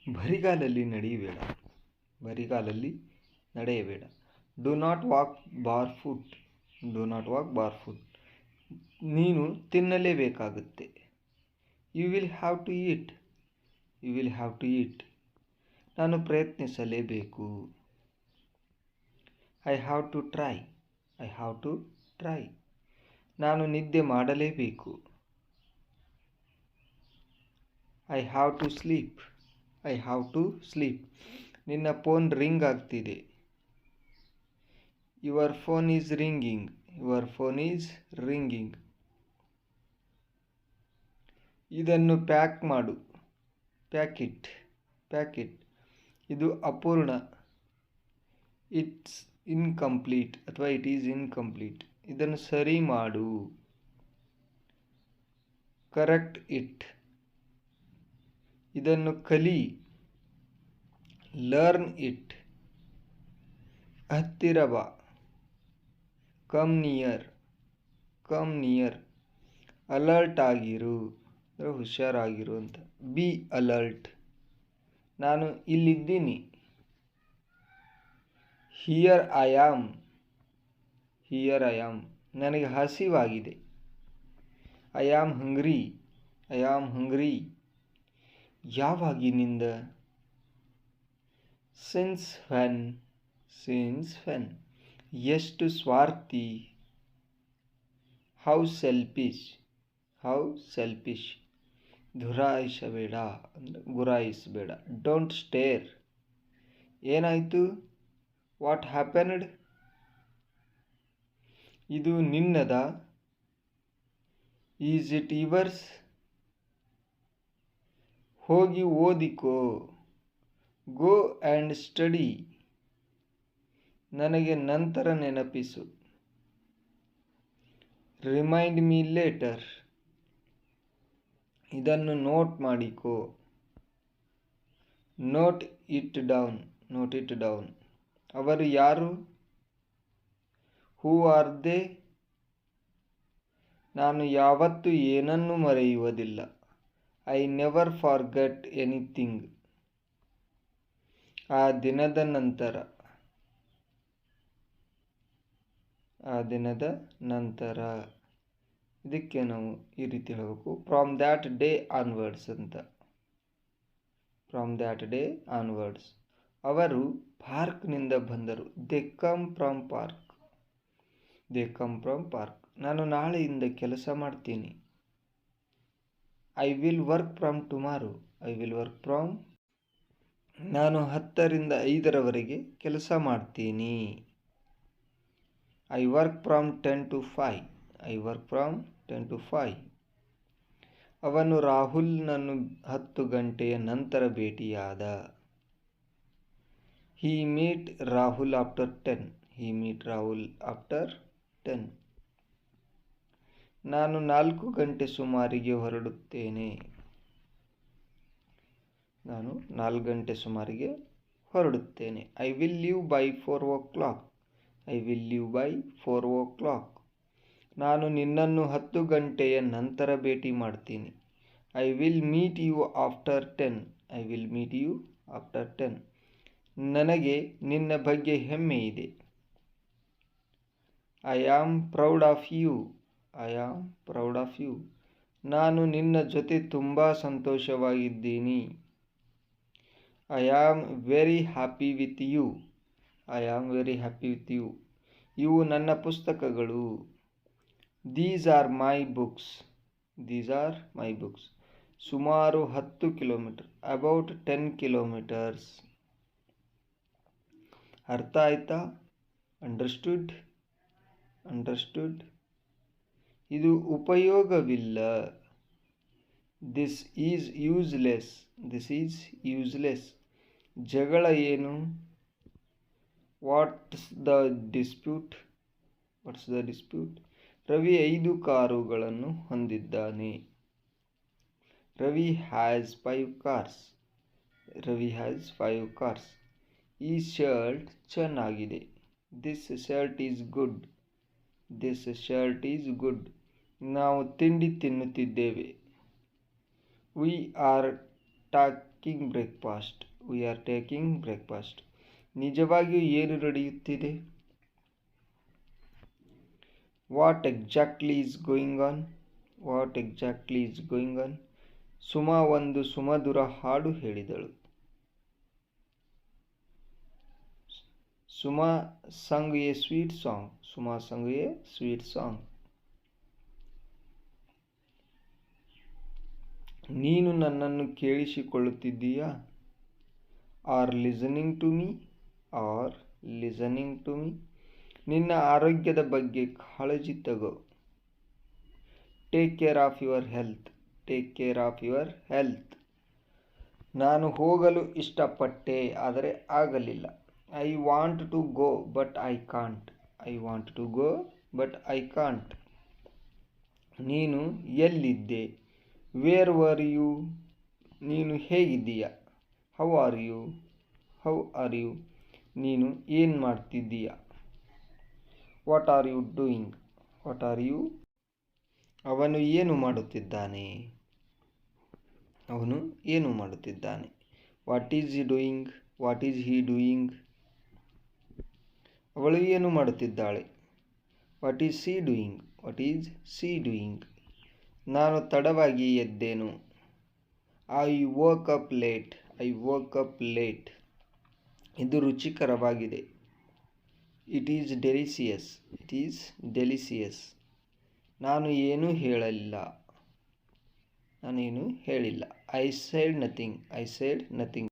ಬರಿಗಾಲಲ್ಲಿ ನಡೆಯಬೇಡ. ಬರಿಗಾಲಲ್ಲಿ ನಡೆಯಬೇಡ. Do not walk barefoot. Do not walk barefoot. ನೀನು ತಿನ್ನಲೇಬೇಕಾಗುತ್ತೆ. You will have to eat. You will have to eat. ನಾನು ಪ್ರಯತ್ನಿಸಲೇಬೇಕು. I have to try. I have to try. ನಾನು ನಿದ್ದೆ ಮಾಡಲೇಬೇಕು. I have to sleep. I have to sleep. ನಿನ್ನ phone ring ಆಗ್ತಿದೆ. Your phone is ringing. Your phone is ringing. ಇದನ್ನು pack ಮಾಡು. Pack it. Pack it. ಇದು ಅಪೂರ್ಣ. ಇಟ್ಸ್ ಇನ್ಕಂಪ್ಲೀಟ್ ಅಥವಾ ಇಟ್ ಈಸ್ ಇನ್ಕಂಪ್ಲೀಟ್. ಇದನ್ನು ಸರಿ ಮಾಡು. Correct it. ಇದನ್ನು ಕಲಿ. Learn it. ಹತ್ತಿರ ಬಾ. Come near. Come near. Alert ಆಗಿರು. ಹುಷಾರಾಗಿರು ಅಂತ. Be alert. ನಾನು ಇಲ್ಲಿದ್ದೀನಿ. Here I am. Here I am. ನನಗೆ ಹಸಿವಾಗಿದೆ. I am hungry. I am hungry. ಯಾವಾಗಿನಿಂದ? Since when. Since when. ಎಷ್ಟು ಸ್ವಾರ್ಥಿ. How selfish. How selfish. ದುರಾಯಿಸಬೇಡ ಅಂದರೆ ಗುರಾಯಿಸಬೇಡ. Don't stare. ಏನಾಯಿತು? What happened. ಇದು ನಿನ್ನದ? Is it yours. ಹೋಗಿ ಓದಿಕೋ. Go and study. ನನಗೆ ನಂತರ ನೆನಪಿಸು. Remind me later. ಇದನ್ನು ನೋಟ್ ಮಾಡಿಕೋ. Note it down. Note it down. ಅವರು ಯಾರು? Who are they. ನಾನು ಯಾವತ್ತೂ ಏನನ್ನೂ ಮರೆಯುವುದಿಲ್ಲ. I never forget anything. ಆ ದಿನದ ನಂತರ. ಆ ದಿನದ ನಂತರ. ಇದಕ್ಕೆ ನಾವು ಈ ರೀತಿ ಹೇಳಬೇಕು. ಫ್ರಾಮ್ ದ್ಯಾಟ್ ಡೇ ಆನ್ವರ್ಡ್ಸ್ ಅಂತ. From that day onwards. ಅವರು ಪಾರ್ಕ್ನಿಂದ ಬಂದರು. They come from park. They come from park. ನಾನು ನಾಳೆಯಿಂದ ಕೆಲಸ ಮಾಡ್ತೀನಿ. I will work from tomorrow. I will work from. ನಾನು 10 ರಿಂದ 5 ಕೆಲಸ ಮಾಡ್ತೀನಿ. I work from 10 to 5. I work from 10 to 5. ಅವನು ರಾಹುಲ್ನನ್ನು 10 ಗಂಟೆಯ ನಂತರ ಭೇಟಿಯಾದ. ಹಿ ಮೀಟ್ ರಾಹುಲ್ ಆಫ್ಟರ್ 10. ಹಿ ಮೀಟ್ ರಾಹುಲ್ ಆಫ್ಟರ್ 10. ನಾನು 4 ಗಂಟೆ ಸುಮಾರಿಗೆ ಹೊರಡುತ್ತೇನೆ. ನಾನು 4 ಗಂಟೆ ಸುಮಾರಿಗೆ ಹೊರಡುತ್ತೇನೆ. I will leave by 4 o'clock. I will leave by 4 o'clock. ನಾನು ನಿನ್ನನ್ನು 10 ಗಂಟೆಯ ನಂತರ ಭೇಟಿ ಮಾಡ್ತೀನಿ. I will meet you after 10. I will meet you after 10. ನನಗೆ ನಿನ್ನ ಬಗ್ಗೆ ಹೆಮ್ಮೆ ಇದೆ. I am proud of you. I am proud of you. ನಾನು ನಿನ್ನ ಜೊತೆ ತುಂಬ ಸಂತೋಷವಾಗಿದ್ದೀನಿ. I am very happy with you. I am very happy with you. ಇವು ನನ್ನ ಪುಸ್ತಕಗಳು. These are my books. These are my books. ಸುಮಾರು 10 ಕಿಲೋಮೀಟರ್. About 10 kilometers. ಅರ್ಥ ಆಯ್ತಾ? ಅಂಡರ್ಸ್ಟುಡ್. ಅಂಡರ್ಸ್ಟುಡ್. ಇದು ಉಪಯೋಗವಿಲ್ಲ. This is useless. This is useless. ಜಗಳ ಏನು? What's the dispute. What's the dispute. Ravi 5 ಕಾರುಗಳನ್ನು ಹೊಂದಿದ್ದಾನೆ. Ravi has 5 cars. Ravi has 5 cars. ಈ ಶರ್ಟ್ ಚೆನ್ನಾಗಿದೆ. This shirt is good. This shirt is good. ನಾವು ತಿಂಡಿ ತಿನ್ನುತ್ತಿದ್ದೇವೆ. We are taking breakfast. We are taking breakfast. ನಿಜವಾಗಿಯೂ ಏನು ನಡೆಯುತ್ತಿದೆ? What exactly is going on. What exactly is going on. Suma ಒಂದು ಸುಮಧುರ ಹಾಡು ಹೇಳಿದಳು. Suma sung a sweet song. Suma sung a sweet song. ನೀನು ನನ್ನನ್ನು ಕೇಳಿಸಿಕೊಳ್ಳುತ್ತಿದ್ದೀಯಾ? Are listening to me. Are listening to me. ನಿನ್ನ ಆರೋಗ್ಯದ ಬಗ್ಗೆ ಕಾಳಜಿ ತಗೋ. Take care of your health. Take care of your health. ನಾನು ಹೋಗಲು ಇಷ್ಟಪಟ್ಟೆ ಆದರೆ ಆಗಲಿಲ್ಲ. I want to go but I can't. I want to go but I can't. ನೀನು ಎಲ್ಲಿದ್ದೆ? Where were you. ನೀನು ಹೇಗಿದ್ದೀಯ? How are you. How are you. ನೀನು ಏನು ಮಾಡ್ತಿದ್ದೀಯ? What are you doing. What are you. ಅವನು ಏನು ಮಾಡುತ್ತಿದ್ದಾನೆ? ಅವನು ಏನು ಮಾಡುತ್ತಿದ್ದಾನೆ? What is he doing. What is he doing. ಅವಳು ಏನು ಮಾಡುತ್ತಿದ್ದಾಳೆ? What is she doing. What is she doing. ನಾನು ತಡವಾಗಿ ಎದ್ದೇನು. I woke up late. I woke up late. ಇದು ರುಚಿಕರವಾಗಿದೆ. It is delicious. It is delicious. ನಾನು ಏನೂ ಹೇಳಲಿಲ್ಲ. ನಾನೇನು ಹೇಳಿಲ್ಲ. I said nothing. I said nothing.